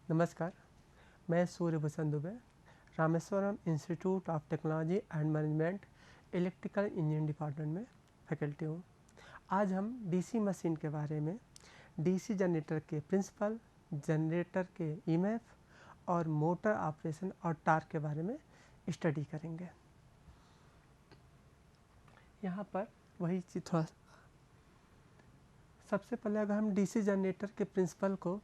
नमस्कार, मैं Suryabhushan Dubey, Rameshwaram Institute of Technology and Management electrical engineering department में फैकल्टी हूँ। आज हम डीसी मशीन के बारे में, डीसी जनरेटर के प्रिंसिपल, जनरेटर के ईएमएफ और मोटर ऑपरेशन और टार्क के बारे में स्टडी करेंगे। यहाँ पर वही चीज़ थोड़ा सबसे पहले अगर हम डीसी जनरेटर के प्रिंसिपल को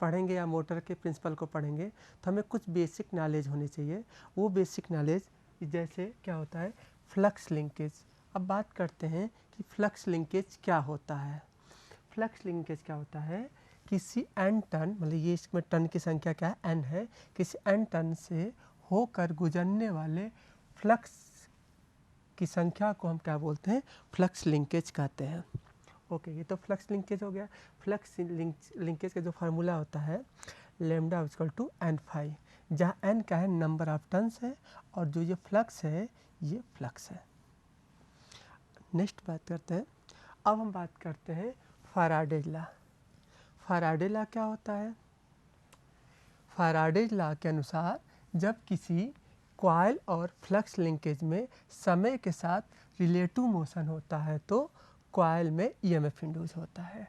पढ़ेंगे या मोटर के प्रिंसिपल को पढ़ेंगे तो हमें कुछ बेसिक नॉलेज होनी चाहिए। वो बेसिक नॉलेज जैसे क्या होता है, फ्लक्स लिंकेज। अब बात करते हैं कि फ्लक्स लिंकेज क्या होता है। फ्लक्स लिंकेज क्या होता है, किसी एन टन, मतलब ये इसमें टन की संख्या क्या है, एन है, किसी एन टन से होकर गुजरने वाले फ्लक्स की संख्या को हम क्या बोलते हैं, फ्लक्स लिंकेज कहते हैं। ओके, ये तो फ्लक्स लिंकेज हो गया। फ्लक्स लिंकेज का जो फार्मूला होता है lambda equal to n phi, जहाँ एन का है नंबर ऑफ टर्न्स है और जो ये फ्लक्स है ये फ्लक्स है। नेक्स्ट बात करते हैं, अब हम बात करते हैं फैराडेज लॉ। फैराडेज लॉ क्या होता है? फैराडेज लॉ के अनुसार जब किसी कॉइल और फ्लक्स लिंकेज में समय के साथ रिलेटिव मोशन होता है तो कॉइल में ईएमएफ इंड्यूस होता है।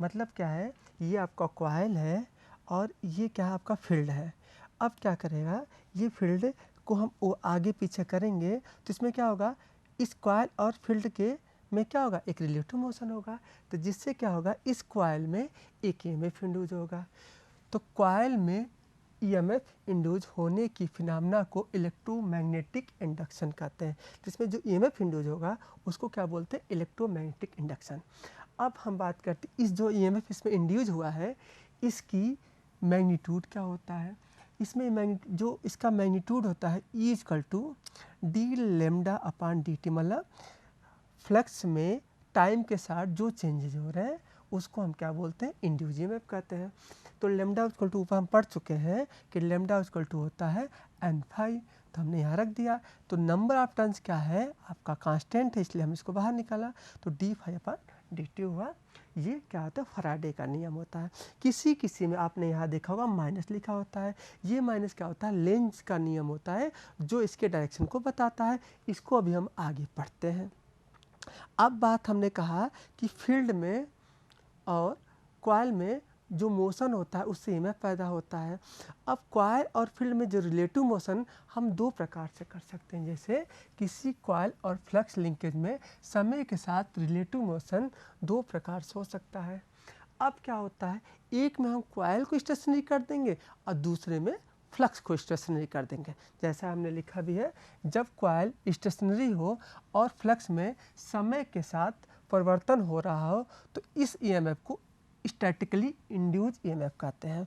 मतलब क्या है, ये आपका कॉइल है और ये क्या है, आपका फील्ड है। अब क्या करेगा, ये फील्ड को हम वो आगे पीछे करेंगे तो इसमें क्या होगा, इस कॉइल और फील्ड के में क्या होगा, एक रिलेटिव मोशन होगा, तो जिससे क्या होगा, इस कॉइल में एक ईएमएफ इंड्यूस होगा। तो कॉइल में ईएमएफ इंड्यूस होने की फिनोमेना को इलेक्ट्रोमैग्नेटिक इंडक्शन कहते हैं। जिसमें जो ईएमएफ इंड्यूस होगा उसको क्या बोलते हैं, इलेक्ट्रोमैग्नेटिक इंडक्शन। अब हम बात करते हैं इस जो ईएमएफ इसमें इंड्यूस हुआ है इसकी मैग्नीट्यूड क्या होता है। इसमें जो इसका मैग्नीट्यूड होता है E equal to d lambda upon d t, मतलब फ्लक्स में टाइम के साथ जो चेंजेज हो रहे हैं उसको हम क्या बोलते हैं, इंड्यूस ईएमएफ कहते हैं। तो लैम्डा इक्वल टू ऊपर हम पढ़ चुके हैं कि लैम्डा इक्वल टू होता है एन फाई, तो हमने यहाँ रख दिया। तो नंबर ऑफ टर्न्स क्या है, आपका कांस्टेंट है, इसलिए हम इसको बाहर निकाला, तो डी फाई अपन डी टी हुआ। ये क्या होता है, फैराडे का नियम होता है। किसी किसी में आपने यहाँ देखा होगा माइनस लिखा होता है, ये माइनस क्या होता है, लेंज का नियम होता है जो इसके डायरेक्शन को बताता है। इसको अभी हम आगे पढ़ते हैं। अब बात हमने कहा कि फील्ड में और कॉइल में जो मोशन होता है उससे ईएमएफ पैदा होता है। अब कॉइल और फील्ड में जो रिलेटिव मोशन हम दो प्रकार से कर सकते हैं। जैसे किसी कॉइल और फ्लक्स लिंकेज में समय के साथ रिलेटिव मोशन दो प्रकार से हो सकता है। अब क्या होता है, एक में हम कॉइल को स्टेशनरी कर देंगे और दूसरे में फ्लक्स को स्टेशनरी कर देंगे। जैसा हमने लिखा भी है, जब कॉइल स्टेशनरी हो और फ्लक्स में समय के साथ परिवर्तन हो रहा हो तो इस ईएमएफ को स्टैटिकली इंड्यूस ईएमएफ कहते हैं।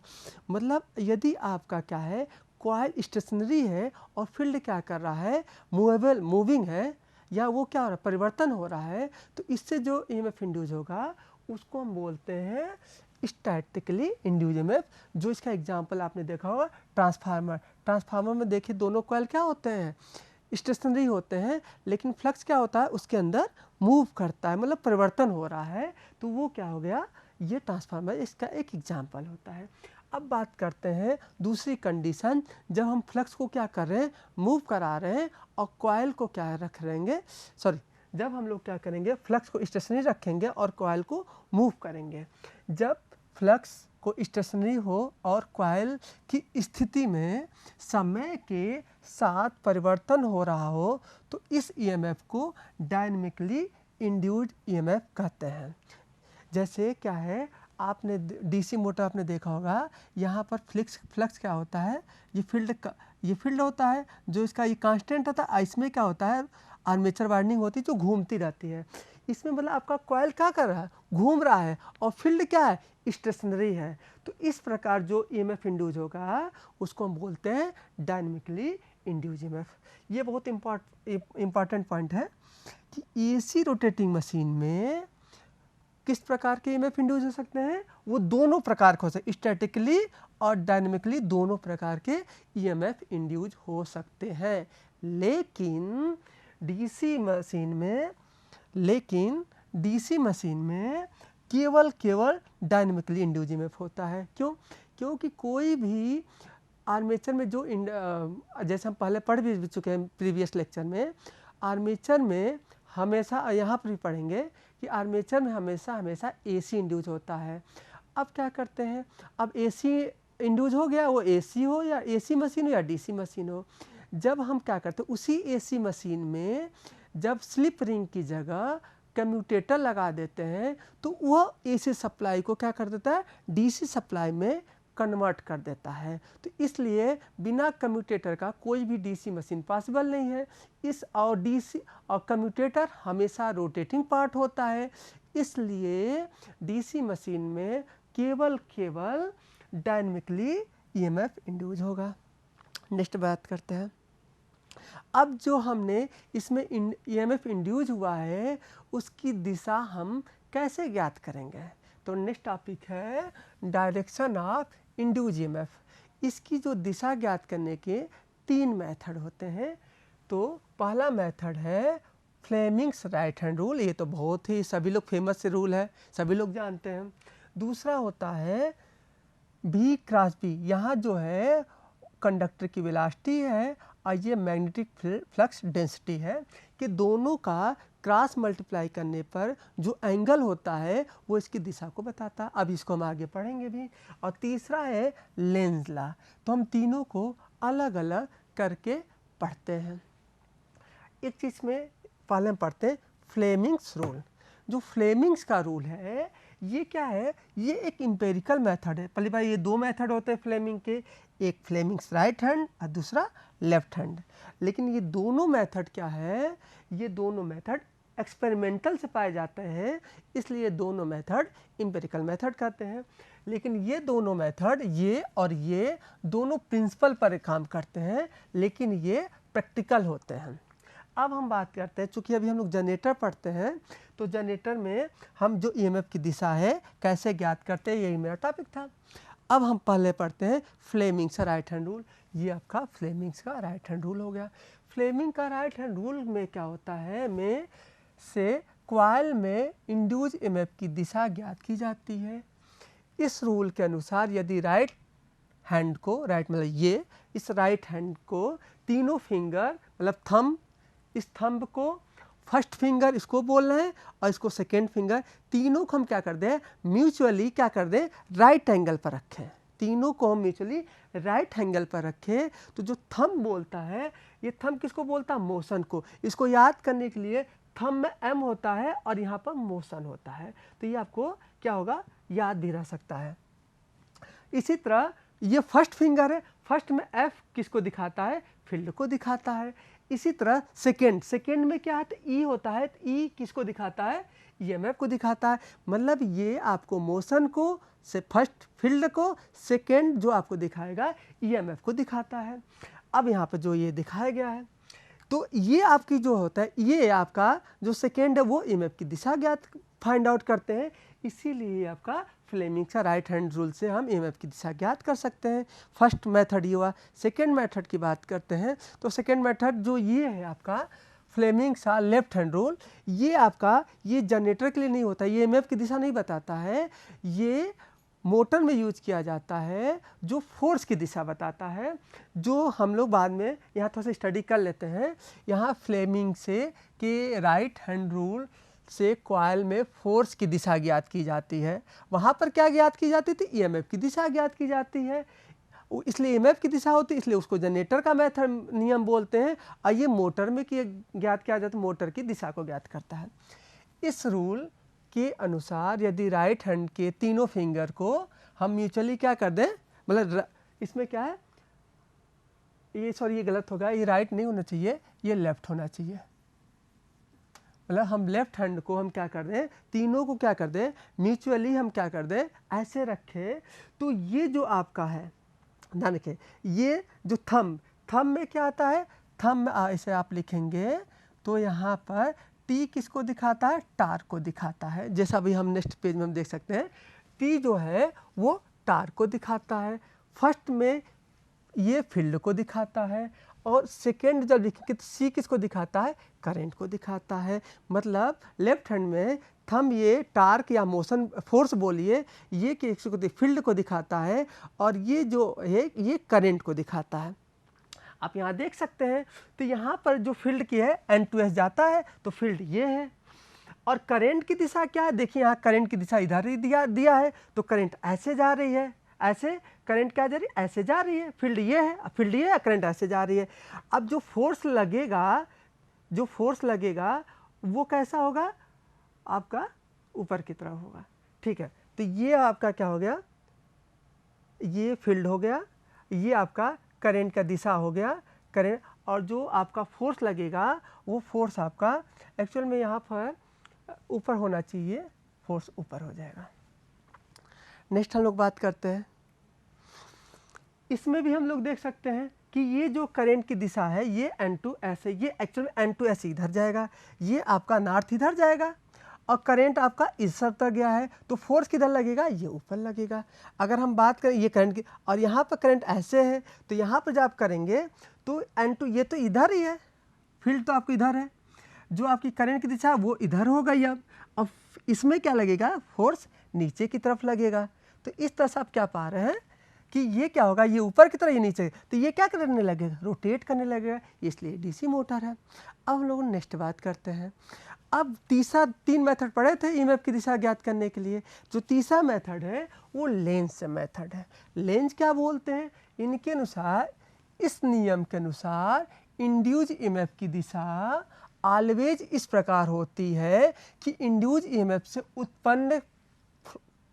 मतलब यदि आपका क्या है, कॉइल स्टेशनरी है और फील्ड क्या कर रहा है, मूविंग है, या वो क्या हो रहा है, परिवर्तन हो रहा है, तो इससे जो ईएमएफ इंड्यूस होगा उसको हम बोलते हैं स्टैटिकली इंड्यूस ईएमएफ। जो इसका एग्जांपल आपने देखा होगा ट्रांसफार्मर। ट्रांसफार्मर में देखिए दोनों कॉइल क्या होते हैं, स्टेशनरी होते हैं, लेकिन फ्लक्स क्या होता है, उसके अंदर मूव करता है, मतलब परिवर्तन हो रहा है, तो वो क्या हो गया, ये ट्रांसफार्मर इसका एक एग्जांपल होता है। अब बात करते हैं दूसरी कंडीशन, जब हम फ्लक्स को क्या कर रहे हैं, मूव करा रहे हैं और कॉइल को क्या रख रहेंगे, जब हम लोग क्या करेंगे, फ्लक्स को स्टेशनरी रखेंगे और कॉइल को मूव करेंगे। जब फ्लक्स को स्टेशनरी हो और कॉइल की स्थिति में समय के साथ परिवर्तन हो रहा हो तो इस ईएमएफ को डायनेमिकली इंड्यूस्ड ईएमएफ कहते हैं। जैसे क्या है, आपने डीसी मोटर आपने देखा होगा, यहाँ पर फ्लक्स क्या होता है, ये फील्ड होता है जो इसका ये कांस्टेंट होता है। इसमें क्या होता है, आर्मेचर वाइंडिंग होती है जो घूमती रहती है। इसमें मतलब आपका कॉइल क्या कर रहा है, घूम रहा है, और फील्ड क्या है, स्टेशनरी है। तो इस प्रकार जो ईएमएफ इंड्यूस होगा उसको हम बोलते हैं डायनेमिकली इंड्यूस ईएमएफ। ये बहुत इम्पॉर्टेंट पॉइंट है कि एसी रोटेटिंग मशीन में किस प्रकार के ईएमएफ इंड्यूस हो सकते हैं, वो दोनों प्रकार के हो सकते हैं, स्टैटिकली और डायनेमिकली दोनों प्रकार के ईएमएफ इंड्यूस हो सकते हैं। लेकिन डीसी मशीन में केवल डायनेमिकली इंड्यूस ईएमएफ होता है। क्यों? क्योंकि कोई भी आर्मेचर में जो जैसे हम पहले पढ़ भी चुके हैं प्रीवियस लेक्चर में, आर्मेचर में हमेशा, यहाँ पर भी पढ़ेंगे कि आर्मेचर में हमेशा एसी इंड्यूस होता है। अब क्या करते हैं, अब एसी इंड्यूस हो गया, वो एसी हो या एसी मशीन हो या डीसी मशीन हो, जब हम क्या करते हैं उसी एसी मशीन में जब स्लिप रिंग की जगह कम्यूटेटर लगा देते हैं तो वह एसी सप्लाई को क्या कर देता है, डीसी सप्लाई में कन्वर्ट कर देता है। तो इसलिए बिना कम्यूटेटर का कोई भी डीसी मशीन पॉसिबल नहीं है। और डीसी और कम्यूटेटर हमेशा रोटेटिंग पार्ट होता है, इसलिए डीसी मशीन में केवल डायनेमिकली ईएमएफ इंड्यूस होगा। नेक्स्ट बात करते हैं। अब जो हमने इसमें ईएमएफ इंड्यूस हुआ है उसकी दिशा हम कैसे ज्ञात करेंगे? तो नेक्स्ट टॉपिक है डायरेक्शन ऑफ इंड्यूस ईएमएफ। इसकी जो दिशा ज्ञात करने के 3 मेथड होते हैं। तो पहला मेथड है फ्लेमिंग्स राइट हैंड रूल, ये तो बहुत ही सभी लोग फेमस से रूल है, सभी लोग जानते हैं। दूसरा होता है V क्रॉस B, यहाँ जो है कंडक्टर की वेलोसिटी है और ये मैग्नेटिक फ्लक्स डेंसिटी है कि दोनों का क्रॉस मल्टीप्लाई करने पर जो एंगल होता है वो इसकी दिशा को बताता है। अब इसको हम आगे पढ़ेंगे भी। और तीसरा है लेंज लॉ। तो हम तीनों को अलग अलग करके पढ़ते हैं। एक चीज़ में पहले हम पढ़ते हैं फ्लेमिंग्स रूल। जो फ्लेमिंग्स का रूल है ये क्या है, ये एक एम्पिरिकल मेथड है। पहले भाई ये 2 मेथड होते हैं फ्लेमिंग के, एक फ्लेमिंग्स राइट हैंड और दूसरा लेफ्ट हैंड। लेकिन ये दोनों मेथड क्या है, ये दोनों मेथड एक्सपेरिमेंटल से पाए जाते हैं, इसलिए दोनों मेथड एम्पिरिकल मेथड कहते हैं। लेकिन ये दोनों मेथड, ये और ये दोनों प्रिंसिपल पर काम करते हैं, लेकिन ये प्रैक्टिकल होते हैं। अब हम बात करते हैं, चूँकि अभी हम लोग जनरेटर पढ़ते हैं, तो जनरेटर में हम जो ईएमएफ की दिशा है कैसे ज्ञात करते हैं, यही मेरा टॉपिक था। अब हम पहले पढ़ते हैं फ्लेमिंग्स का राइट हैंड रूल। ये आपका फ्लेमिंग्स का राइट हैंड रूल हो गया। फ्लेमिंग का राइट हैंड रूल में क्या होता है, में से कॉइल में इंड्यूस ईएमएफ की दिशा ज्ञात की जाती है। इस रूल के अनुसार यदि राइट हैंड को, राइट मतलब ये, इस राइट हैंड को तीनों फिंगर मतलब थंब, इस थंब को फर्स्ट फिंगर इसको बोल रहे हैं और इसको सेकेंड फिंगर, तीनों को हम क्या कर दें, म्यूचुअली क्या कर दें, राइट एंगल पर रखें। तीनों को हम म्यूचुअली राइट एंगल पर रखें। तो जो थंब बोलता है, ये थंब किसको बोलता है, मोशन को। इसको याद करने के लिए थंब में एम होता है और यहाँ पर मोशन होता है, तो ये आपको क्या होगा, याद भी रह सकता है। इसी तरह ये फर्स्ट फिंगर है, फर्स्ट में एफ किसको दिखाता है, फील्ड को दिखाता है। इसी तरह सेकेंड में क्या है, तो ई होता है, तो ई किसको दिखाता है, ईएमएफ को दिखाता है। मतलब ये आपको मोशन को, से फर्स्ट फील्ड को, सेकेंड जो आपको दिखाएगा ईएमएफ को दिखाता है। अब यहाँ पर जो ये दिखाया गया है, तो ये आपकी जो होता है, ये आपका जो सेकेंड है वो ईएमएफ की दिशा ज्ञात फाइंड आउट करते हैं। इसीलिए आपका फ्लेमिंग्स का राइट हैंड रूल से हम ईएमएफ की दिशा ज्ञात कर सकते हैं। फर्स्ट मेथड ये हुआ। सेकेंड मेथड की बात करते हैं, तो सेकेंड मेथड जो ये है आपका फ्लेमिंग्स का लेफ्ट हैंड रूल, ये आपका, ये जनरेटर के लिए नहीं होता, ये ईएमएफ की दिशा नहीं बताता है, ये मोटर में यूज किया जाता है, जो फोर्स की दिशा बताता है, जो हम लोग बाद में यहाँ थोड़ा सा स्टडी कर लेते हैं। यहाँ फ्लेमिंग से कि राइट हैंड रूल से कॉइल में फोर्स की दिशा ज्ञात की जाती है। वहाँ पर क्या ज्ञात की जाती थी, ईएमएफ की दिशा ज्ञात की जाती है। इसलिए ईएमएफ की दिशा होती है, इसलिए उसको जनरेटर का मेथड नियम बोलते हैं। और ये मोटर में ज्ञात किया जाता है, मोटर की दिशा को ज्ञात करता है। इस रूल के अनुसार यदि राइट हैंड के तीनों फिंगर को हम म्यूचुअली क्या कर दें, मतलब इसमें क्या है, ये सॉरी ये गलत होगा, ये राइट नहीं होना चाहिए, ये लेफ्ट होना चाहिए। मतलब हम लेफ्ट हैंड को हम क्या कर दें, तीनों को क्या कर दें, म्यूचुअली हम क्या कर दें, ऐसे रखें। तो ये जो आपका है, ध्यान रखें, ये जो थंब में क्या आता है, थंब में इसे आप लिखेंगे तो यहाँ पर टी किसको दिखाता है, टार को दिखाता है। जैसा अभी हम नेक्स्ट पेज में हम देख सकते हैं, टी जो है वो टार को दिखाता है। फर्स्ट में ये फील्ड को दिखाता है और सेकेंड जब लिखेंगे तो सी किसको दिखाता है, करंट को दिखाता है। मतलब लेफ्ट हैंड में थंब ये टार्क या मोशन फोर्स बोलिए, ये किसको फील्ड को दिखाता है, और ये जो है ये करंट को दिखाता है। आप यहाँ देख सकते हैं तो यहाँ पर जो फील्ड की है N2S जाता है तो फील्ड ये है, और करंट की दिशा क्या है, देखिए यहाँ करंट की दिशा इधर ही दिया है, तो करंट ऐसे जा रही है, ऐसे करंट क्या जा रही है, ऐसे जा रही है, फील्ड ये है, फील्ड ये है, करंट ऐसे जा रही है। अब जो फोर्स लगेगा वो कैसा होगा, आपका ऊपर की तरफ होगा, ठीक है। तो ये आपका क्या हो गया, ये फील्ड हो गया, ये आपका करंट का दिशा हो गया, करंट, और जो आपका फोर्स लगेगा वो फोर्स आपका एक्चुअल में यहाँ पर ऊपर होना चाहिए, फोर्स ऊपर हो जाएगा। नेक्स्ट हम लोग बात करते हैं, इसमें भी हम लोग देख सकते हैं कि ये जो करंट की दिशा है ये N2S है, ये एक्चुअल में N2S इधर जाएगा, ये आपका नॉर्थ इधर जाएगा, और करंट आपका इस तरफ तक गया है, तो फोर्स किधर लगेगा, ये ऊपर लगेगा। अगर हम बात करें ये करंट की, और यहाँ पर करंट ऐसे है, तो यहाँ पर जब आप करेंगे तो N2 ये तो इधर ही है, फील्ड तो आपको इधर है, जो आपकी करंट की दिशा वो इधर हो गई। अब इसमें क्या लगेगा, फोर्स नीचे की तरफ लगेगा। तो इस तरह से आप क्या पा रहे हैं कि ये क्या होगा, ये ईपर की तरह, ये नीचे, तो ये क्या करने लगेगा, रोटेट करने लगेगा, इसलिए डीसी मोटर है। अब हम लोग नेक्स्ट बात करते हैं। अब तीन मेथड पढ़े थे ईएमएफ की दिशा ज्ञात करने के लिए। जो तीसरा मेथड है वो लेंज मेथड है। लेंज क्या बोलते हैं, इनके अनुसार, इस नियम के अनुसार इंड्यूज ईएमएफ की दिशा ऑलवेज इस प्रकार होती है कि इंड्यूज ईएमएफ से उत्पन्न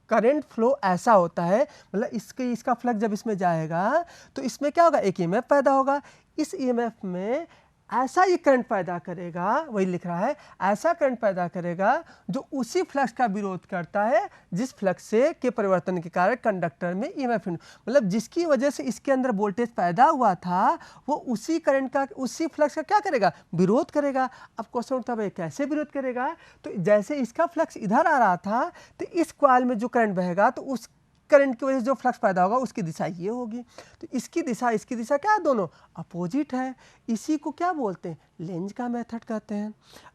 करंट फ्लो ऐसा होता है, मतलब इसका फ्लक्स जब इसमें जाएगा तो इसमें क्या होगा, एक ईएमएफ पैदा होगा। इस ईएमएफ में ऐसा ये करंट पैदा करेगा, वही लिख रहा है, ऐसा करंट पैदा करेगा जो उसी फ्लक्स का विरोध करता है जिस फ्लक्स से के परिवर्तन के कारण कंडक्टर में ईएमएफ, मतलब जिसकी वजह से इसके अंदर वोल्टेज पैदा हुआ था वो उसी करंट का, उसी फ्लक्स का क्या करेगा, विरोध करेगा। अब क्वेश्चन उठता है कैसे विरोध करेगा, तो जैसे इसका फ्लक्स इधर आ रहा था तो इस कॉइल में जो करंट बहेगा तो उस करंट की वजह से जो फ्लक्स पैदा होगा उसकी दिशा ये होगी। तो इसकी दिशा क्या है, दोनों अपोजिट है। इसी को क्या बोलते हैं, लेंज का मेथड कहते हैं।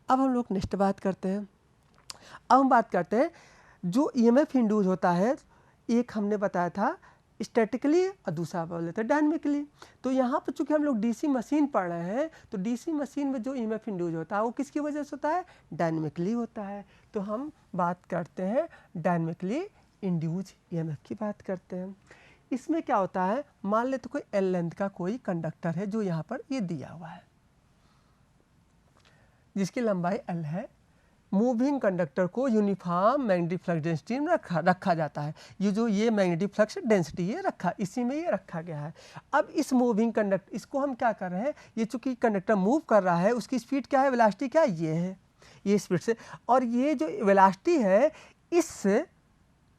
अब हम लोग नेक्स्ट बात करते हैं। अब हम बात करते हैं जो ईएमएफ इंड्यूस होता है, एक हमने बताया था स्टैटिकली और दूसरा बोले थे डायनेमिकली। तो यहाँ पर चूंकि हम लोग डीसी मशीन पढ़ रहे हैं तो डीसी मशीन में जो ईएमएफ इंड्यूस होता है वो किसकी वजह से होता है, डायनेमिकली होता है। तो हम बात करते हैं डायनेमिकली इंड्यूज ईएमएफ की बात करते हैं। इसमें क्या होता है, मान ले तो कोई एल लेंथ का कोई कंडक्टर है जो यहाँ पर ये दिया हुआ है, जिसकी लंबाई एल है। मूविंग कंडक्टर को यूनिफॉर्म मैग्नेटिक फ्लक्स डेंसिटी में रखा जाता है। ये मैग्नेटिक फ्लक्स डेंसिटी ये इसी में ये रखा गया है। अब इस मूविंग कंडक्टर, इसको हम क्या कर रहे हैं, ये चूंकि कंडक्टर मूव कर रहा है, उसकी स्पीड क्या है, वेलोसिटी क्या है, ये है, ये स्पीड से, और ये जो वेलोसिटी है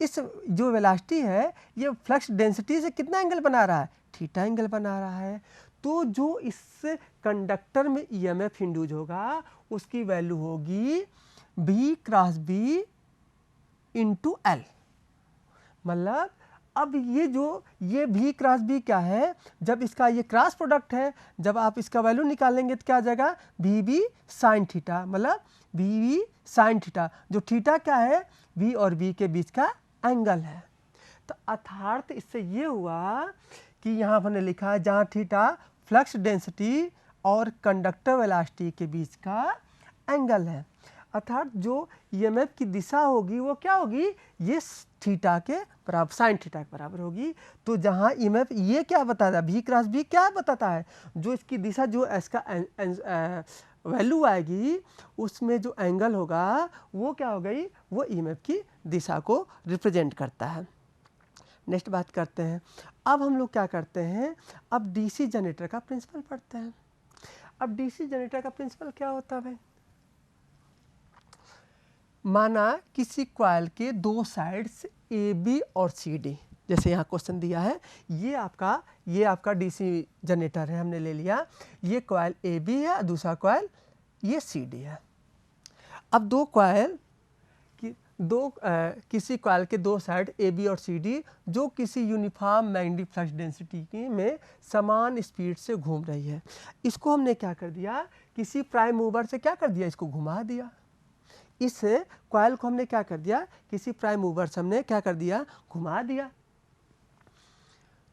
इस जो वेलोसिटी है ये फ्लक्स डेंसिटी से कितना एंगल बना रहा है, थीटा एंगल बना रहा है। तो जो इस कंडक्टर में ईएमएफ इंड्यूस होगा उसकी वैल्यू होगी V cross B into L. मतलब अब ये V क्रॉस B क्या है, जब इसका ये क्रॉस प्रोडक्ट है, जब आप इसका वैल्यू निकालेंगे तो क्या आ जाएगा, VB साइन थीटा, मतलब VB साइन थीटा, जो थीटा क्या है, V और B के बीच का एंगल है। तो अर्थात इससे ये हुआ कि यहाँ हमने लिखा है जहाँ थीटा फ्लक्स डेंसिटी और कंडक्टर वेलोसिटी के बीच का एंगल है, अर्थात जो ईएमएफ की दिशा होगी वो क्या होगी, ये थीटा के बराबर, साइन थीटा के बराबर होगी। तो जहाँ ईएमएफ ये क्या बताता है, V क्रॉस B क्या बताता है, जो इसकी दिशा, जो इसका वैल्यू आएगी उसमें जो एंगल होगा वो क्या हो गई, वो ईएमएफ की दिशा को रिप्रेजेंट करता है। नेक्स्ट बात करते हैं। अब हम लोग क्या करते हैं, अब डीसी जनरेटर का प्रिंसिपल पढ़ते हैं। अब डीसी जनरेटर का प्रिंसिपल क्या होता है भाई, माना किसी कॉइल के दो साइड्स ए बी और सी डी, जैसे यहाँ क्वेश्चन दिया है, ये आपका डीसी जनरेटर है, हमने ले लिया, ये कॉइल ए बी है, दूसरा कॉइल ये सी डी है। अब दो कॉइल की किसी कॉइल के दो साइड ए बी और सी डी जो किसी यूनिफॉर्म मैग्नेटिक फ्लक्स डेंसिटी में समान स्पीड से घूम रही है। इसको हमने क्या कर दिया, किसी प्राइम मूवर से क्या कर दिया, इसको घुमा दिया। इस कॉइल को हमने क्या कर दिया, किसी प्राइम मूवर से हमने क्या कर दिया, घुमा दिया।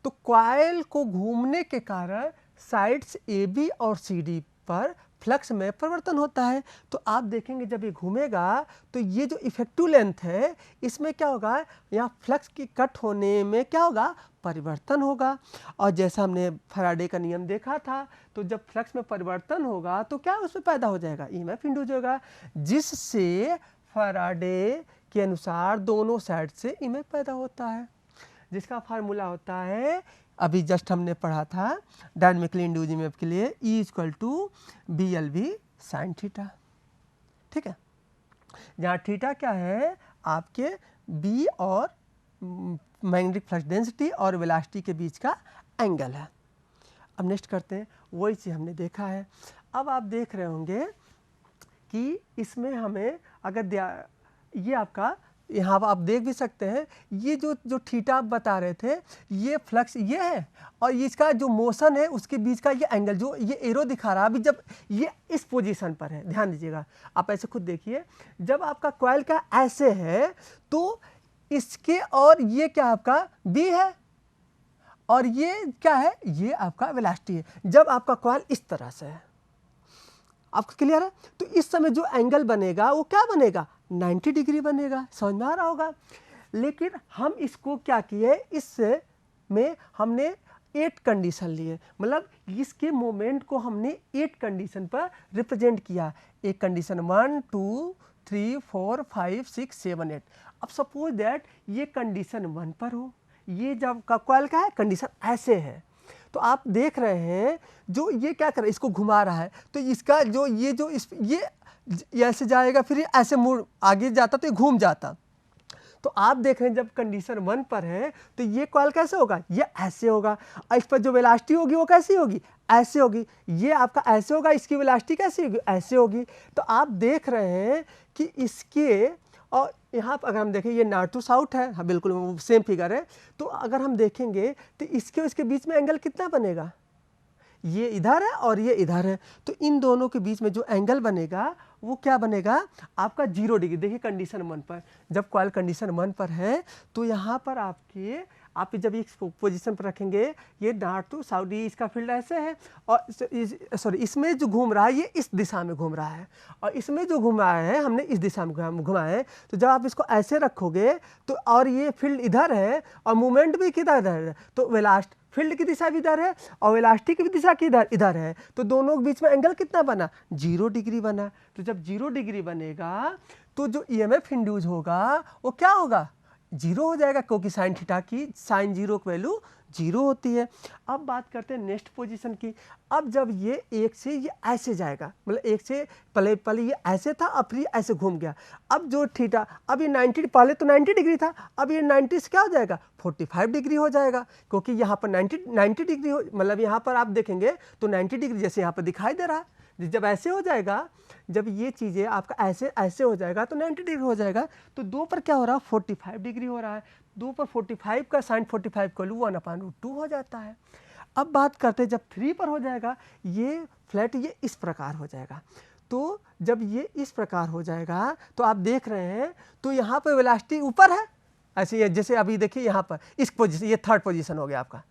तो कॉइल को घूमने के कारण साइड्स ए बी और सी डी पर फ्लक्स में परिवर्तन होता है। तो आप देखेंगे जब ये घूमेगा तो ये जो इफेक्टिव लेंथ है इसमें क्या होगा, यहाँ फ्लक्स की कट होने में क्या होगा, परिवर्तन होगा। और जैसा हमने फैराडे का नियम देखा था, तो जब फ्लक्स में परिवर्तन होगा तो क्या उसमें पैदा हो जाएगा, ईएमएफ इंड्यूस होगा, जिससे फैराडे के अनुसार दोनों साइड से ईएमएफ पैदा होता है, जिसका फार्मूला होता है अभी जस्ट हमने पढ़ा था डायनेमिकली इंड्यूस्ड ईएमएफ के लिए E = BLV sin थीटा। ठीक है, जहाँ थीटा क्या है, आपके B और मैग्नेटिक फ्लक्स डेंसिटी और वेलोसिटी के बीच का एंगल है। अब नेक्स्ट करते हैं, वही चीज़ हमने देखा है। अब आप देख रहे होंगे कि इसमें हमें अगर ये आपका यहाँ आप देख भी सकते हैं, ये जो थीटा आप बता रहे थे, ये फ्लक्स ये है और इसका जो मोशन है उसके बीच का ये एंगल जो ये एरो दिखा रहा है, अभी जब ये इस पोजीशन पर है, ध्यान दीजिएगा, आप ऐसे खुद देखिए, जब आपका कॉइल का ऐसे है तो इसके और ये क्या आपका बी है और ये क्या है, ये आपका वेलोसिटी है। जब आपका कॉइल इस तरह से है, आपको क्लियर है, तो इस समय जो एंगल बनेगा वो क्या बनेगा, 90 डिग्री बनेगा। समझ में आ रहा होगा। लेकिन हम इसको क्या किए, इसमें हमने 8 कंडीशन लिए, मतलब इसके मोमेंट को हमने 8 कंडीशन पर रिप्रेजेंट किया। एक कंडीशन 1 2 3 4 5 6 7 8। अब सपोज दैट ये कंडीशन 1 पर हो, ये जब का कॉइल का है कंडीशन ऐसे है, तो आप देख रहे हैं जो ये क्या कर रहा है, इसको घुमा रहा है, तो इसका जो ये ऐसे जाएगा, फिर ऐसे मुड़ आगे जाता तो ये घूम जाता। तो आप देख रहे हैं जब कंडीशन 1 पर है तो ये कॉइल कैसे होगा, ये ऐसे होगा, और इस पर जो वेलोसिटी होगी वो कैसी होगी, ऐसे होगी। ये आपका ऐसे होगा, इसकी वेलोसिटी कैसी होगी, ऐसे होगी। तो आप देख रहे हैं कि इसके और यहाँ पर अगर हम देखें ये नॉर्थ टू साउथ है, हाँ बिल्कुल सेम फिगर है। तो अगर हम देखेंगे तो इसके बीच में एंगल कितना बनेगा, ये इधर है और ये इधर है, तो इन दोनों के बीच में जो एंगल बनेगा वो क्या बनेगा, आपका 0 डिग्री। देखिए कंडीशन 1 पर, जब कॉइल कंडीशन 1 पर है तो यहाँ पर आप जब इस पोजीशन पर रखेंगे, ये नॉर्थ टू साउथ, इसका फील्ड ऐसे है, और सॉरी इसमें जो घूम रहा है ये इस दिशा में घूम रहा है, और इसमें जो घुमाया है हमने इस दिशा में घुमाया है। तो जब आप इसको ऐसे रखोगे तो और ये फील्ड इधर है और मूवमेंट भी किधर है, तो वेलोसिटी फील्ड की दिशा भी इधर है और वेलोसिटी की भी दिशा किधर इधर है, तो दोनों के बीच में एंगल कितना बना, 0 डिग्री बना। तो जब 0 डिग्री बनेगा तो जो ईएमएफ इंड्यूस होगा वो क्या होगा, 0 हो जाएगा, क्योंकि साइन थीटा की साइन 0 की वैल्यू 0 होती है। अब बात करते हैं नेक्स्ट पोजीशन की। अब जब ये एक से ये ऐसे जाएगा, मतलब एक से पहले ये ऐसे था और फिर ऐसे घूम गया, अब जो थीटा, अब ये 90, पहले तो 90 डिग्री था, अब ये 90 से क्या हो जाएगा, 45 डिग्री हो जाएगा, क्योंकि यहाँ पर 90 डिग्री हो, मतलब यहाँ पर आप देखेंगे तो 90 डिग्री जैसे यहाँ पर दिखाई दे रहा है। जब ऐसे हो जाएगा, जब ये चीज़ें आपका ऐसे हो जाएगा तो 90 डिग्री हो जाएगा। तो 2 पर क्या हो रहा है, 45 डिग्री हो रहा है। 2 पर 45 का साइन 45 को 1/√2 हो जाता है। अब बात करते हैं जब 3 पर हो जाएगा, ये फ्लैट ये इस प्रकार हो जाएगा। तो जब ये इस प्रकार हो जाएगा तो आप देख रहे हैं तो यहाँ पर वेलोसिटी ऊपर है, ऐसे जैसे अभी देखिए यहाँ पर इस पोजीशन, ये थर्ड पोजीशन हो गया आपका,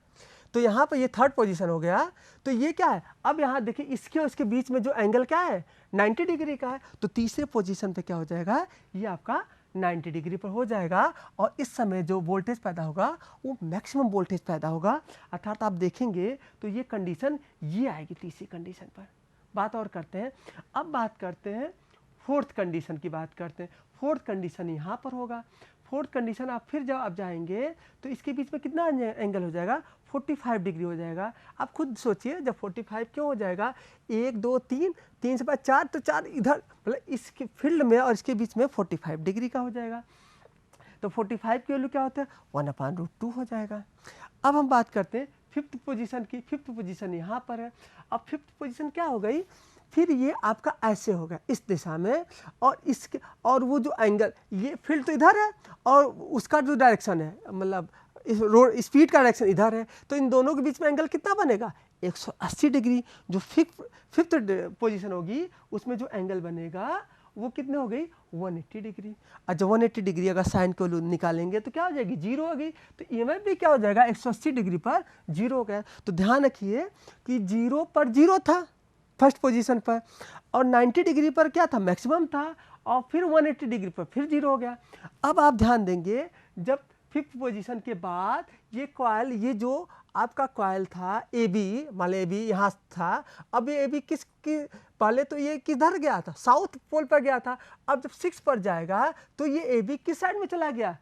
तो यहाँ पर ये थर्ड पोजीशन हो गया। तो ये क्या है, अब यहाँ देखिए इसके और इसके बीच में जो एंगल क्या है, 90 डिग्री का है। तो तीसरे पोजीशन पे क्या हो जाएगा, ये आपका 90 डिग्री पर हो जाएगा, और इस समय जो वोल्टेज पैदा होगा वो मैक्सिमम वोल्टेज पैदा होगा। अर्थात आप देखेंगे तो ये कंडीशन ये आएगी तीसरी कंडीशन पर। बात और करते हैं, अब बात करते हैं फोर्थ कंडीशन की बात करते हैं। फोर्थ कंडीशन यहाँ पर होगा। फोर्थ कंडीशन आप फिर जब आप जाएंगे तो इसके बीच में कितना एंगल हो जाएगा, 45 डिग्री हो जाएगा। आप खुद सोचिए जब 45 क्यों हो जाएगा, 1 2 3, 3 से 5 4, तो 4 इधर, मतलब इसके फील्ड में और इसके बीच में 45 डिग्री का हो जाएगा। तो 45 की वैल्यू क्या होता है, 1/√2 हो जाएगा। अब हम बात करते हैं फिफ्थ पोजीशन की। फिफ्थ पोजीशन यहाँ पर है। अब फिफ्थ पोजीशन क्या हो गई, फिर ये आपका ऐसे होगा इस दिशा में, और इसके और वो जो एंगल, ये फील्ड तो इधर है और उसका जो डायरेक्शन है, मतलब इस रोड स्पीड का डायरेक्शन इधर है, तो इन दोनों के बीच में एंगल कितना बनेगा 180 डिग्री। जो फिफ्थ पोजीशन होगी उसमें जो एंगल बनेगा वो कितने हो गई 180 डिग्री। और जब 180 डिग्री अगर साइन को निकालेंगे तो क्या हो जाएगी 0 होगी, तो ईएमएफ भी क्या हो जाएगा 180 डिग्री पर 0 हो गया। तो ध्यान रखिए कि 0 पर 0 था फर्स्ट पोजीशन पर, और 90 डिग्री पर क्या था मैक्सिमम था, और फिर 180 डिग्री पर फिर 0 हो गया। अब आप ध्यान देंगे जब फिफ्थ पोजीशन के बाद ये कॉइल, ये जो आपका कॉइल था ए बी, मान लो ए बी यहाँ था, अब ये ए बी पहले तो ये किधर गया था साउथ पोल पर गया था, अब जब 6 पर जाएगा तो ये ए बी किस साइड में चला गया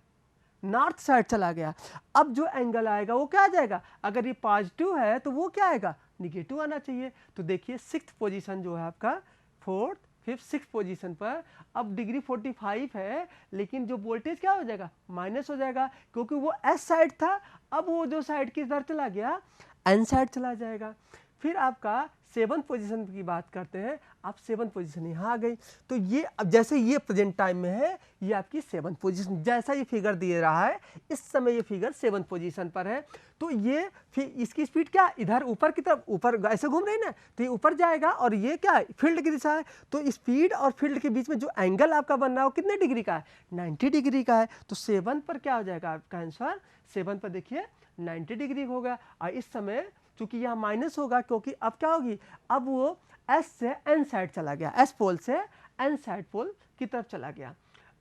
नॉर्थ साइड चला गया। अब जो एंगल आएगा वो क्या आ जाएगा, अगर ये पॉजिटिव है तो वो क्या आएगा निगेटिव आना चाहिए। तो देखिए सिक्स्थ पोजीशन जो है आपका फोर्थ फिफ्थ सिक्स पोजीशन पर अब डिग्री 45 है, लेकिन जो वोल्टेज क्या हो जाएगा माइनस हो जाएगा, क्योंकि वो एस साइड था, अब वो जो साइड किस तरह चला गया एन साइड चला जाएगा। फिर आपका सेवन पोजीशन की बात करते हैं, आप सेवन पोजीशन यहाँ आ गई, तो ये अब जैसे ये प्रेजेंट टाइम में है ये आपकी सेवन पोजीशन, जैसा ये फिगर दे रहा है इस समय ये फिगर सेवन पोजीशन पर है। तो ये फिर इसकी स्पीड क्या इधर ऊपर की तरफ ऊपर ऐसे घूम रही है ना, तो ये ऊपर जाएगा, और ये क्या फील्ड की दिशा है, तो स्पीड और फील्ड के बीच में जो एंगल आपका बन रहा है वो कितने डिग्री का है 90 डिग्री का है। तो सेवन पर क्या हो जाएगा आपका आंसर, सेवन पर देखिए 90 डिग्री होगा। और इस समय चूंकि यहाँ माइनस होगा, क्योंकि अब क्या होगी, अब वो एस से एन साइड चला गया, एस पोल से एन साइड पोल की तरफ चला गया।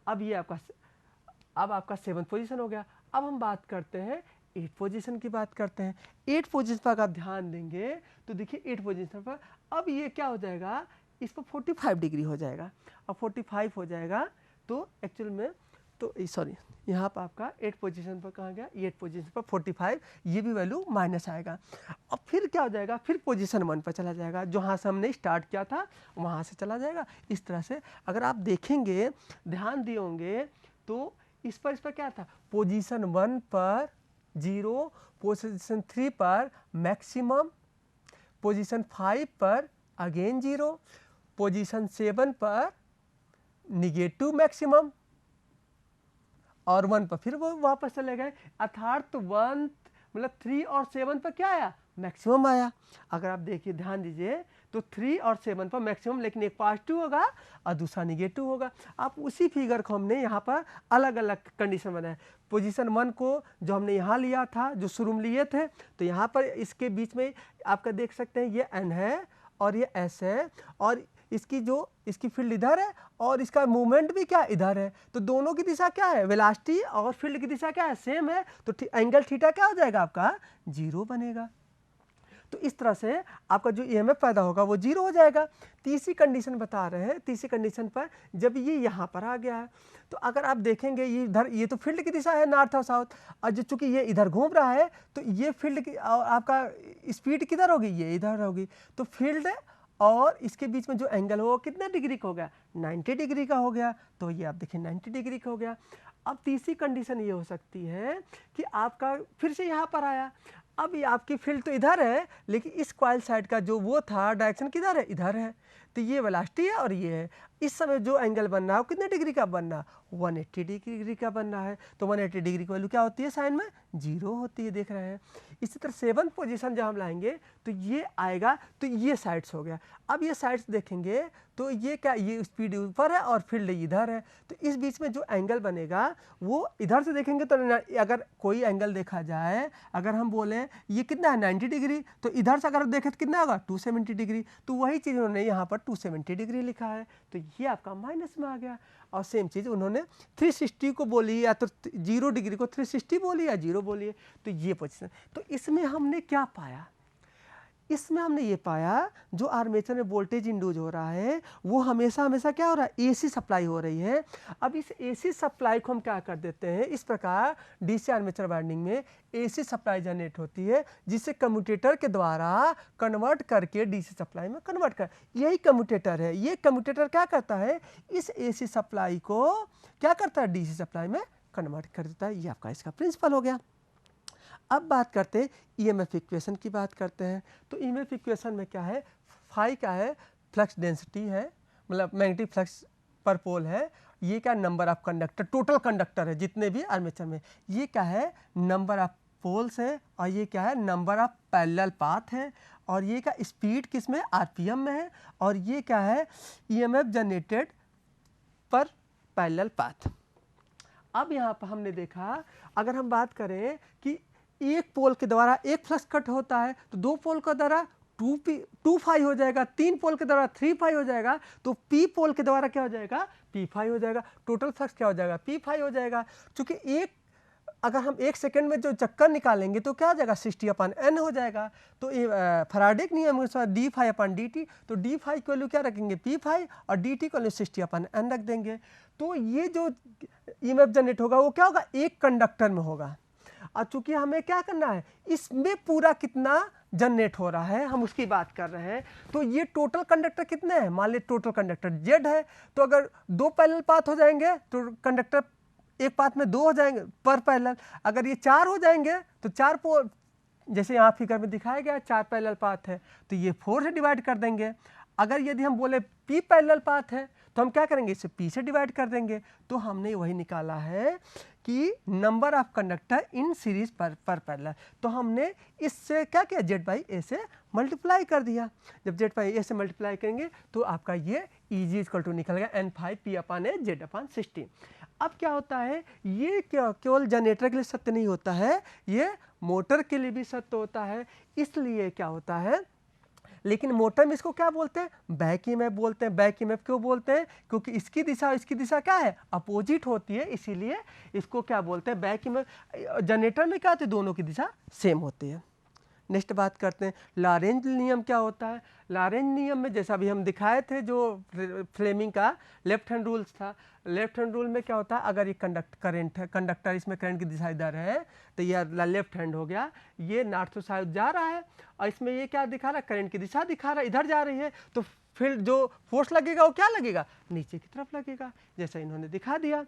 अब ये आपका सेवन पोजीशन हो गया। अब हम बात करते हैं एट पोजीशन की बात करते हैं। एट पोजीशन पर आप ध्यान देंगे तो देखिए एट पोजीशन पर अब ये क्या हो जाएगा, इस पर 45 डिग्री हो जाएगा। अब 45 हो जाएगा तो एक्चुअल में तो सॉरी यहाँ पर आपका एट पोजीशन पर कहाँ गया, एट पोजीशन पर 45, ये भी वैल्यू माइनस आएगा। अब फिर क्या हो जाएगा, फिर पोजीशन वन पर चला जाएगा, जहाँ से हमने स्टार्ट किया था वहाँ से चला जाएगा। इस तरह से अगर आप देखेंगे ध्यान दिए होंगे तो इस पर क्या था, पोजीशन वन पर 0, पोजीशन 3 पर मैक्सिमम, पोजीशन 5 पर अगेन 0, पोजीशन 7 पर निगेटिव मैक्सिमम, और 1 पर फिर वो वापस चले गए, अर्थात 1 मतलब 3 और 7 पर क्या आया मैक्सिमम आया। अगर आप देखिए ध्यान दीजिए तो 3 और 7 पर मैक्सिमम, लेकिन एक पॉजिटिव होगा और दूसरा निगेटिव होगा। आप उसी फिगर को हमने यहाँ पर अलग अलग कंडीशन बनाया। पोजीशन 1 को जो हमने यहाँ लिया था, जो शुरू में लिए थे, तो यहाँ पर इसके बीच में आपका देख सकते हैं ये एन है और ये एस है, और इसकी फील्ड इधर है और इसका मूवमेंट भी क्या इधर है, तो दोनों की दिशा क्या है वेलोसिटी और फील्ड की दिशा क्या है सेम है, तो एंगल थीटा क्या हो जाएगा आपका 0 बनेगा। तो इस तरह से आपका जो ईएमएफ पैदा होगा वो 0 हो जाएगा। तीसरी कंडीशन बता रहे हैं, तीसरी कंडीशन पर जब ये यहाँ पर आ गया है तो अगर आप देखेंगे ये इधर, ये तो फील्ड की दिशा है नॉर्थ और साउथ, और जो चूंकि ये इधर घूम रहा है तो ये फील्ड की आपका स्पीड किधर होगी, ये इधर होगी, तो फील्ड और इसके बीच में जो एंगल हो कितने डिग्री का हो गया 90 डिग्री का हो गया। तो ये आप देखिए 90 डिग्री का हो गया। अब तीसरी कंडीशन ये हो सकती है कि आपका फिर से यहाँ पर आया, अब ये आपकी फील्ड तो इधर है, लेकिन इस कॉइल साइड का जो वो था डायरेक्शन किधर है इधर है, तो ये वेलोसिटी है और ये है। इस समय जो एंगल बन रहा है वो कितने डिग्री का बन रहा है 180 डिग्री का बन रहा है। तो 180 डिग्री की वैल्यू क्या होती है साइन में 0 होती है, देख रहे हैं। इसी तरह सेवन पोजीशन जब हम लाएंगे तो ये आएगा, तो ये साइड्स हो गया। अब ये साइड्स देखेंगे तो ये क्या, ये स्पीड ऊपर है और फील्ड इधर है, तो इस बीच में जो एंगल बनेगा वो इधर से देखेंगे तो अगर कोई एंगल देखा जाए, अगर हम बोलें ये कितना है 90 डिग्री, तो इधर से अगर देखें तो कितना होगा 270 डिग्री, तो वही चीज़ उन्होंने यहाँ पर 270 डिग्री लिखा है, तो ये आपका माइनस में आ गया। और सेम चीज़ उन्होंने 360 को बोली, या तो 0 डिग्री को 360 बोली या 0 बोली, तो ये पोजीशन। तो इसमें हमने क्या पाया, इसमें हमने ये पाया जो आर्मेचर में वोल्टेज इंड्यूस हो रहा है वो हमेशा हमेशा क्या हो रहा है एसी सप्लाई हो रही है। अब इस एसी सप्लाई को हम क्या कर देते हैं, इस प्रकार डीसी आर्मेचर वाइंडिंग में एसी सप्लाई जनरेट होती है, जिसे कम्यूटेटर के द्वारा कन्वर्ट करके डीसी सप्लाई में कन्वर्ट कर, यही कम्यूटेटर है। ये कम्यूटेटर क्या करता है, इस एसी सप्लाई को क्या करता है डीसी सप्लाई में कन्वर्ट कर देता है। ये आपका इसका प्रिंसिपल हो गया। अब बात करते हैं ईएमएफ इक्वेशन की बात करते हैं। तो ईएमएफ इक्वेशन में क्या है, फाई क्या है फ्लक्स डेंसिटी है, मतलब मैग्नेटिक फ्लक्स पर पोल है। ये क्या number of conductor, total conductor है जितने भी आर्मेचर में। ये क्या है नंबर ऑफ पोल्स है, और ये क्या है नंबर ऑफ पैरेलल पाथ है, और ये क्या स्पीड किस में आरपीएम में है, और ये क्या है ईएमएफ जनरेटेड पर पैरेलल पाथ। अब यहाँ पर हमने देखा अगर हम बात करें कि एक पोल के द्वारा एक फ्लक्स कट होता है तो दो पोल के द्वारा 2 फाई हो जाएगा, 3 पोल के द्वारा 3 फाई हो जाएगा, तो पी पोल के द्वारा क्या हो जाएगा पी फाई हो जाएगा। टोटल फ्लक्स क्या हो जाएगा पी फाई हो जाएगा। चूंकि एक अगर हम 1 सेकंड में जो चक्कर निकालेंगे तो क्या हो जाएगा 60/n हो जाएगा। तो फैराडे के नियम के अनुसार डी फाई अपन डी टी, तो डी फाई की वैल्यू क्या रखेंगे पी फाई और डी टी को वैल्यू 60/n रख देंगे। तो ये जो ईएमएफ जनरेट होगा वो क्या होगा एक कंडक्टर में होगा। और चूंकि हमें क्या करना है इसमें पूरा कितना जनरेट हो रहा है हम उसकी बात कर रहे हैं। तो ये टोटल कंडक्टर कितने हैं, मान लीजिए टोटल कंडक्टर जेड है, तो अगर 2 पैरेलल पाथ हो जाएंगे तो कंडक्टर एक पाथ में 2 हो जाएंगे पर पैरेलल। अगर ये 4 हो जाएंगे तो 4 पोल, जैसे यहाँ फिगर में दिखाया गया 4 पैरेलल पाथ है तो ये 4 से डिवाइड कर देंगे। अगर यदि हम बोले पी पैरेलल पाथ है तो हम क्या करेंगे इसे पी से डिवाइड कर देंगे। तो हमने वही निकाला है कि number of conductor in series पर पैरेलल। तो हमने इससे क्या किया जेड बाई ए से मल्टीप्लाई कर दिया। जब जेड बाई ए से मल्टीप्लाई करेंगे तो आपका ये ईजी इक्वल टू निकल गया n5p/a z/60। अब क्या होता है ये क्या केवल जनरेटर के लिए सत्य नहीं होता है, ये मोटर के लिए भी सत्य होता है। इसलिए क्या होता है, लेकिन मोटर में इसको क्या बोलते हैं बैक ईएमएफ बोलते हैं। बैक ईएमएफ क्यों बोलते हैं, क्योंकि इसकी दिशा और इसकी दिशा क्या है अपोजिट होती है, इसीलिए इसको क्या बोलते हैं बैक ईएमएफ। जनरेटर में क्या होती है दोनों की दिशा सेम होती है। नेक्स्ट बात करते हैं लॉरेंज नियम क्या होता है। लॉरेंज नियम में जैसा भी हम दिखाए थे जो फ्लेमिंग का लेफ्ट हैंड रूल्स था, लेफ्ट हैंड रूल में क्या होता है अगर ये करंट है, कंडक्टर इसमें करंट की दिशा इधर है तो ये लेफ्ट हैंड हो गया, ये नॉर्थ टू साउथ जा रहा है और इसमें ये क्या दिखा रहा है करंट की दिशा दिखा रहा है इधर जा रही है, तो फिर जो फोर्स लगेगा वो क्या लगेगा नीचे की तरफ लगेगा जैसा इन्होंने दिखा दिया।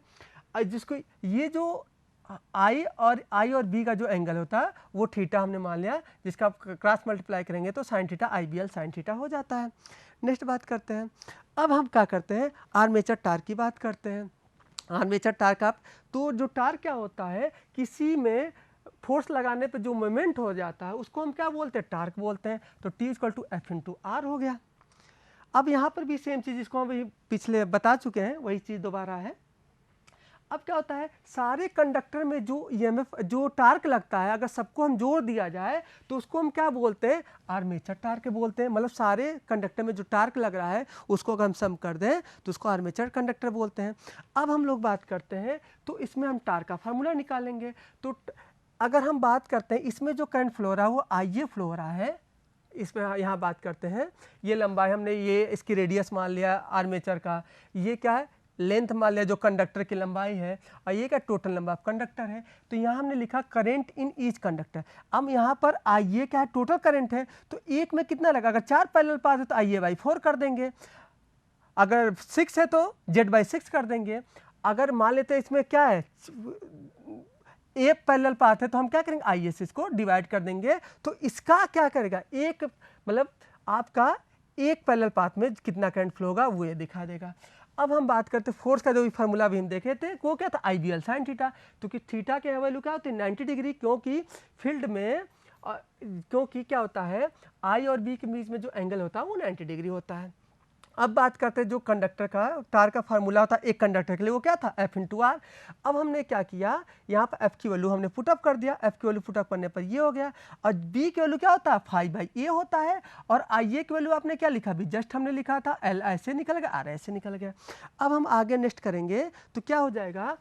जिसको ये जो आई और बी का जो एंगल होता है वो थीटा हमने मान लिया, जिसका आप क्रॉस मल्टीप्लाई करेंगे तो sine theta IBL sine theta हो जाता है। नेक्स्ट बात करते हैं, अब हम क्या करते हैं आर्मेचर टार्क की बात करते हैं। आर्मेचर टार्क आप तो जो टार्क क्या होता है किसी में फोर्स लगाने पे जो मोमेंट हो जाता है उसको हम क्या बोलते हैं टार्क बोलते हैं। तो T=F/r हो गया। अब यहाँ पर भी सेम चीज़ जिसको हम पिछले बता चुके हैं वही चीज़ दोबारा है। अब क्या होता है सारे कंडक्टर में जो ईएमएफ जो टार्क लगता है अगर सबको हम जोड़ दिया जाए तो उसको हम क्या बोलते हैं आर्मेचर टार्क बोलते हैं। मतलब सारे कंडक्टर में जो टार्क लग रहा है उसको अगर हम सम कर दें तो उसको आर्मेचर कंडक्टर बोलते हैं। अब हम लोग बात करते हैं तो इसमें हम टार्क का फार्मूला निकालेंगे। तो अगर हम बात करते हैं इसमें जो करंट फ्लो रहा है वो IA फ्लो रहा है, इसमें यहाँ बात करते हैं ये लंबाई हमने ये इसकी रेडियस मान लिया आर्मेचर का, ये क्या है लेंथ मान लिया जो कंडक्टर की लंबाई है, और ये क्या टोटल नंबर ऑफ कंडक्टर है। तो यहाँ हमने लिखा करंट इन ईच कंडक्टर। अब यहाँ पर IA क्या है टोटल करंट है, तो एक में कितना लगा अगर 4 पैरेलल पाथ है तो IA/4 कर देंगे, अगर 6 है तो Z/6 कर देंगे। अगर मान लेते हैं इसमें क्या है एक पैरेलल पाथ है तो हम क्या करेंगे IA से इसको डिवाइड कर देंगे, तो इसका क्या करेगा एक मतलब आपका एक पैरेलल पाथ में कितना करंट फ्लो होगा वो ये दिखा देगा। अब हम बात करते हैं फोर्स का जो भी फार्मूला भी हम देखे थे वो क्या था IBL साइन थीटा, क्योंकि थीटा के वैल्यू क्या होती है 90 डिग्री, क्योंकि फील्ड में क्योंकि क्या होता है I और B के बीच में जो एंगल होता है वो 90 डिग्री होता है। अब बात करते हैं जो कंडक्टर का टार्क का फार्मूला होता है एक कंडक्टर के लिए वो क्या था F/r। अब हमने क्या किया यहाँ पर F की वैल्यू हमने पुटअप कर दिया, F की वैल्यू पुटअप करने पर ये हो गया, और B की वैल्यू क्या होता है φ/a होता है, और IA की वैल्यू आपने क्या लिखा भी जस्ट हमने लिखा था L ऐसे निकल गया R ऐसे निकल गया। अब हम आगे नेक्स्ट करेंगे तो क्या हो जाएगा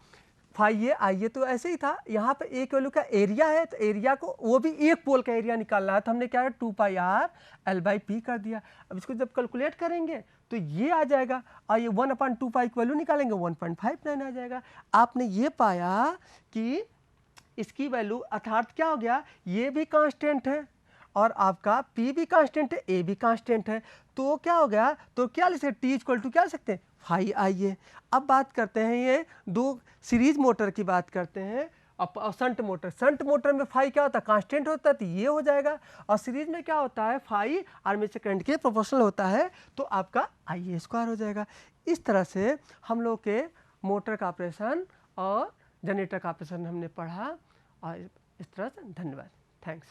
φA IA तो ऐसे ही था, यहाँ पे एक वैल्यू का एरिया है तो एरिया को वो भी एक पोल का एरिया निकालना है तो हमने क्या 2πr L/p कर दिया। अब इसको जब कैलकुलेट करेंगे तो ये आ जाएगा, और ये 1/2π की वैल्यू निकालेंगे 1.59 आ जाएगा। आपने ये पाया कि इसकी वैल्यू अर्थात क्या हो गया ये भी कांस्टेंट है और आपका P भी कांस्टेंट है A भी कांस्टेंट है, तो क्या हो गया तो क्या लिख सकते T क्या लिख सकते हैं φIA। अब बात करते हैं ये दो सीरीज मोटर की बात करते हैं, और शंट मोटर में फाई क्या होता है, कांस्टेंट होता है, तो ये हो जाएगा। और सीरीज में क्या होता है, फाई आर्मेचर करंट के प्रोपोर्शनल होता है, तो आपका IA स्क्वायर हो जाएगा। इस तरह से हम लोग के मोटर का ऑपरेशन और जनरेटर का ऑपरेशन हमने पढ़ा। और इस तरह से धन्यवाद, थैंक्स।